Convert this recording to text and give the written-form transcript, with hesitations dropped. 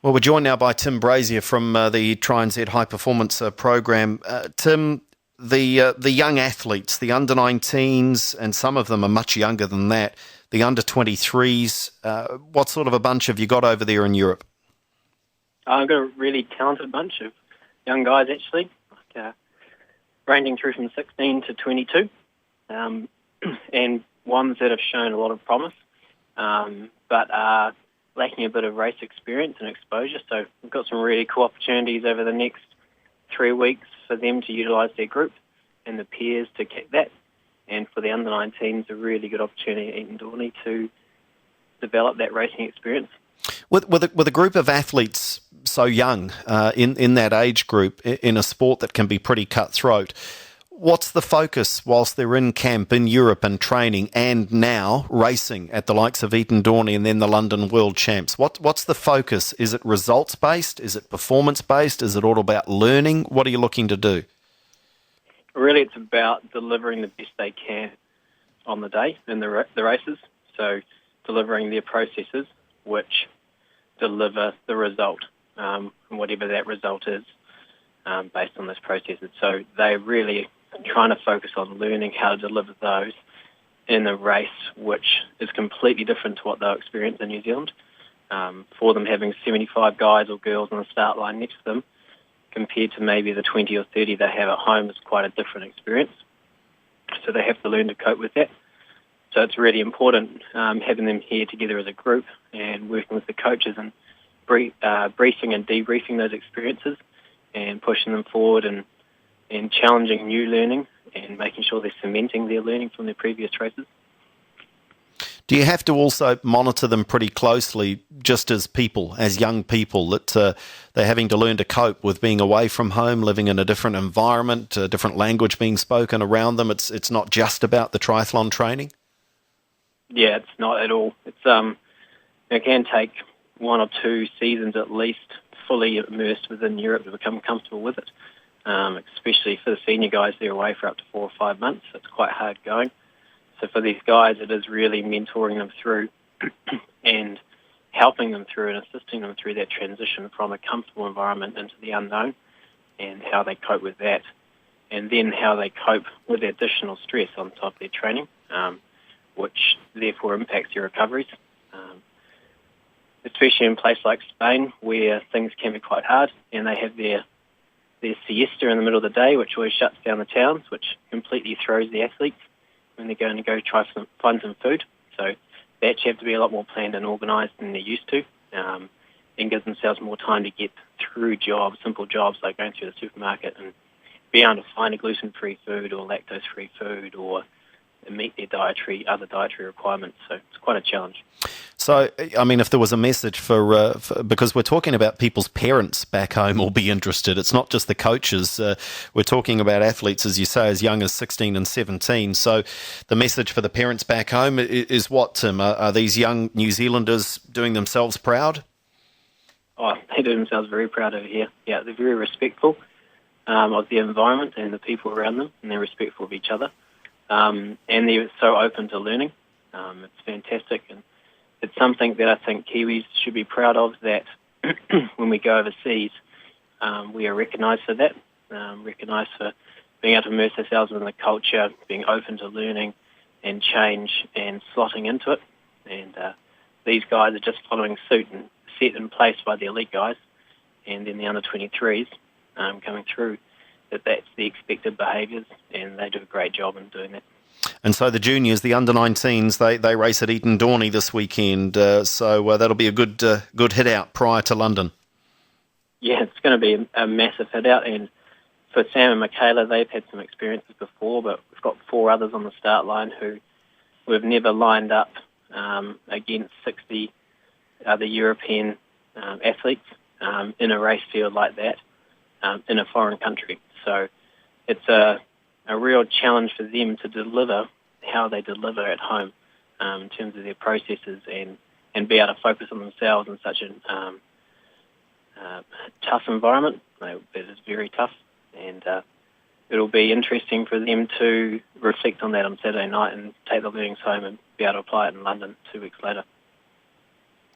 Well, we're joined now by Tim Brazier from the Try and Z High Performance program. Tim, the young athletes, the under-19s, and some of them are much younger than that, the under-23s, what sort of a bunch have you got over there in Europe? I've got a really talented bunch of young guys, actually, ranging through from 16 to 22, and ones that have shown a lot of promise, but are lacking a bit of race experience and exposure. So we've got some really cool opportunities over the next 3 weeks for them to utilise their group and the peers to kick that. And for the under-19s, a really good opportunity at Eton Dorney to develop that racing experience. With a group of athletes so young in that age group, in a sport that can be pretty cutthroat, what's the focus whilst they're in camp in Europe and training and now racing at the likes of Eton Dorney and then the London World Champs? What's the focus? Is it results-based? Is it performance-based? Is it all about learning? What are you looking to do? Really, it's about delivering the best they can on the day in the races. So delivering their processes which deliver the result, whatever that result is, based on those processes. So they really trying to focus on learning how to deliver those in a race which is completely different to what they'll experience in New Zealand. For them, having 75 guys or girls on the start line next to them compared to maybe the 20 or 30 they have at home is quite a different experience. So they have to learn to cope with that. So it's really important having them here together as a group and working with the coaches and briefing and debriefing those experiences and pushing them forward and challenging new learning and making sure they're cementing their learning from their previous races. Do you have to also monitor them pretty closely just as people, as young people, that they're having to learn to cope with being away from home, living in a different environment, a different language being spoken around them? It's not just about the triathlon training? Yeah, it's not at all. It can take 1 or 2 seasons at least fully immersed within Europe to become comfortable with it. Especially for the senior guys, they're away for up to 4 or 5 months. It's quite hard going. So for these guys, it is really mentoring them through and helping them through and assisting them through that transition from a comfortable environment into the unknown and how they cope with that, and then how they cope with the additional stress on top of their training, which therefore impacts their recoveries. Especially in a place like Spain where things can be quite hard and they have their siesta in the middle of the day, which always shuts down the towns, which completely throws the athletes when they're going to go find some food. So they actually have to be a lot more planned and organised than they're used to, and give themselves more time to get through jobs, simple jobs like going through the supermarket and be able to find a gluten-free food or lactose-free food or meet their other dietary requirements. So it's quite a challenge. So, I mean, if there was a message for because we're talking about people's parents back home will be interested. It's not just the coaches. We're talking about athletes, as you say, as young as 16 and 17. So the message for the parents back home is what, Tim? Are these young New Zealanders doing themselves proud? Oh, they do themselves very proud over here. Yeah, they're very respectful of the environment and the people around them, and they're respectful of each other. And they're so open to learning. It's fantastic, and it's something that I think Kiwis should be proud of, that when we go overseas, we are recognised for that, recognised for being able to immerse ourselves in the culture, being open to learning and change and slotting into it. And these guys are just following suit and set in place by the elite guys, and then the under-23s coming through, that's the expected behaviours, and they do a great job in doing that. And so the juniors, the under-19s, they race at Eton Dorney this weekend, so that'll be a good hit-out prior to London. Yeah, it's going to be a massive hit-out, and for Sam and Michaela, they've had some experiences before, but we've got 4 others on the start line who we've never lined up against 60 other European athletes in a race field like that in a foreign country. So it's a real challenge for them to deliver how they deliver at home in terms of their processes and be able to focus on themselves in such a tough environment. It is very tough, and it'll be interesting for them to reflect on that on Saturday night and take the learnings home and be able to apply it in London 2 weeks later.